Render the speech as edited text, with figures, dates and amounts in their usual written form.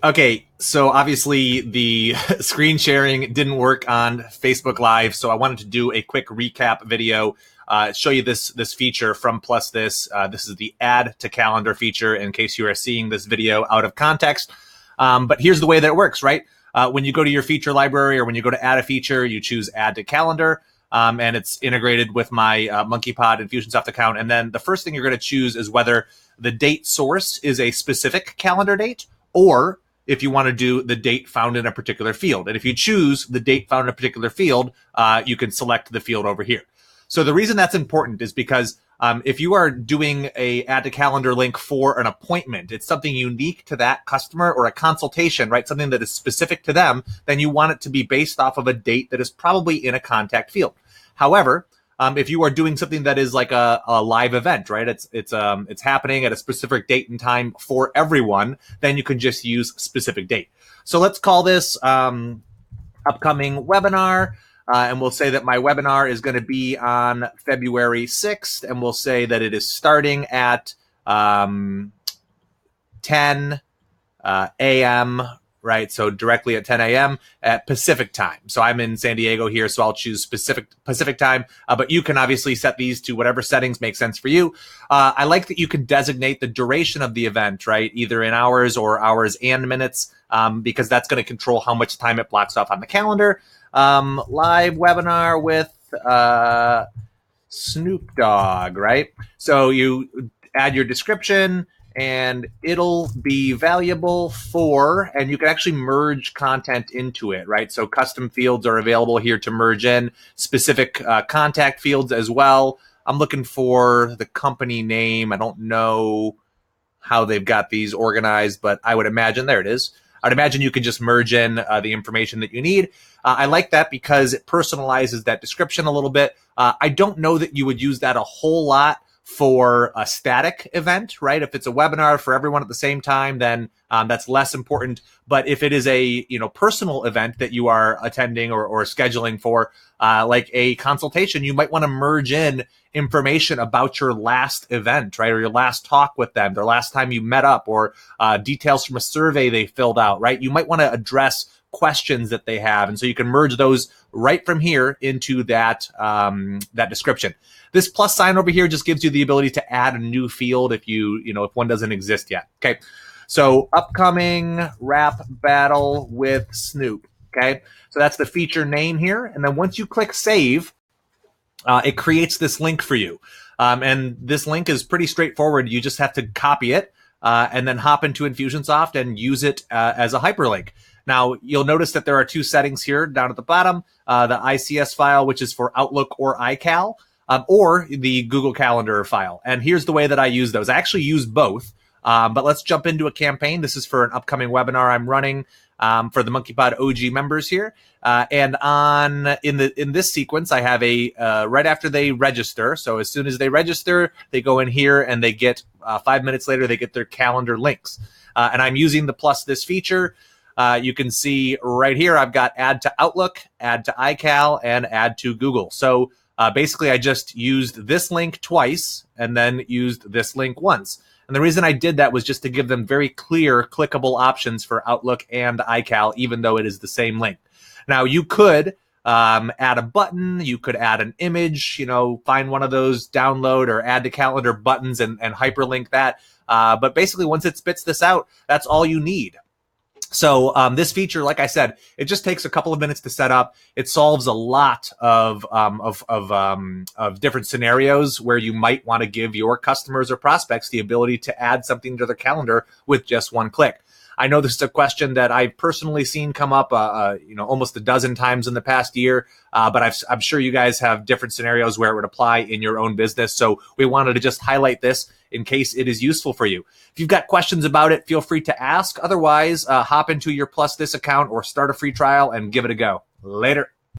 Okay, so obviously the screen sharing didn't work on Facebook Live, so I wanted to do a quick recap video, show you this feature from Plus This. This is the Add to Calendar feature in case you are seeing this video out of context. But here's the way that it works, right? When you go to your feature library or when you go to add a feature, you choose Add to Calendar, and it's integrated with my MonkeyPod Infusionsoft account. And then the first thing you're going to choose is whether the date source is a specific calendar date or if you want to do the date found in a particular field. And if you choose the date found in a particular field, you can select the field over here. So the reason that's important is because if you are doing a add to calendar link for an appointment, it's something unique to that customer or a consultation, right? Something that is specific to them, then you want it to be based off of a date that is probably in a contact field. However, if you are doing something that is like a live event, right? It's happening at a specific date and time for everyone, then you can just use specific date. So let's call this upcoming webinar. And we'll say that my webinar is going to be on February 6th, and we'll say that it is starting at 10 a.m., right? So directly at 10 a.m. at Pacific time. So I'm in San Diego here, so I'll choose Pacific time. But you can obviously set these to whatever settings make sense for you. I like that you can designate the duration of the event, right? Either in hours or hours and minutes, because that's going to control how much time it blocks off on the calendar. Live webinar with Snoop Dogg, right? So you add your description, and it'll be valuable for, and you can actually merge content into it, right? So custom fields are available here to merge in, specific contact fields as well. I'm looking for the company name. I don't know how they've got these organized, but I would imagine, there it is. I'd imagine you can just merge in the information that you need. I like that because it personalizes that description a little bit. I don't know that you would use that a whole lot for a static event, right? If it's a webinar for everyone at the same time, then that's less important. But if it is a personal event that you are attending or scheduling for, like a consultation, you might want to merge in information about your last event, right? Or your last talk with them, their last time you met up, or details from a survey they filled out, right? You might want to address questions that they have. And so you can merge those right from here into that, that description. This plus sign over here just gives you the ability to add a new field if if one doesn't exist yet. Okay. So upcoming rap battle with Snoop. Okay. So that's the feature name here. And then once you click save, it creates this link for you. And this link is pretty straightforward. You just have to copy it and then hop into Infusionsoft and use it as a hyperlink. Now, you'll notice that there are two settings here down at the bottom, the ICS file, which is for Outlook or iCal, or the Google Calendar file. And here's the way that I use those. I actually use both, but let's jump into a campaign. This is for an upcoming webinar I'm running for the MonkeyPod OG members here. And in this sequence, I have a right after they register. So as soon as they register, they go in here and they get 5 minutes later, they get their calendar links. And I'm using the plus this feature. You can see right here, I've got add to Outlook, add to iCal, and add to Google. So basically, I just used this link twice and then used this link once. And the reason I did that was just to give them very clear clickable options for Outlook and iCal, even though it is the same link. Now, you could add a button, you could add an image, find one of those download or add to calendar buttons and hyperlink that. But basically, once it spits this out, that's all you need. So this feature, like I said, it just takes a couple of minutes to set up. It solves a lot of different scenarios where you might want to give your customers or prospects the ability to add something to their calendar with just one click. I know this is a question that I've personally seen come up, almost a dozen times in the past year, but I'm sure you guys have different scenarios where it would apply in your own business. So we wanted to just highlight this in case it is useful for you. If you've got questions about it, feel free to ask. Otherwise, hop into your Plus This account or start a free trial and give it a go. Later.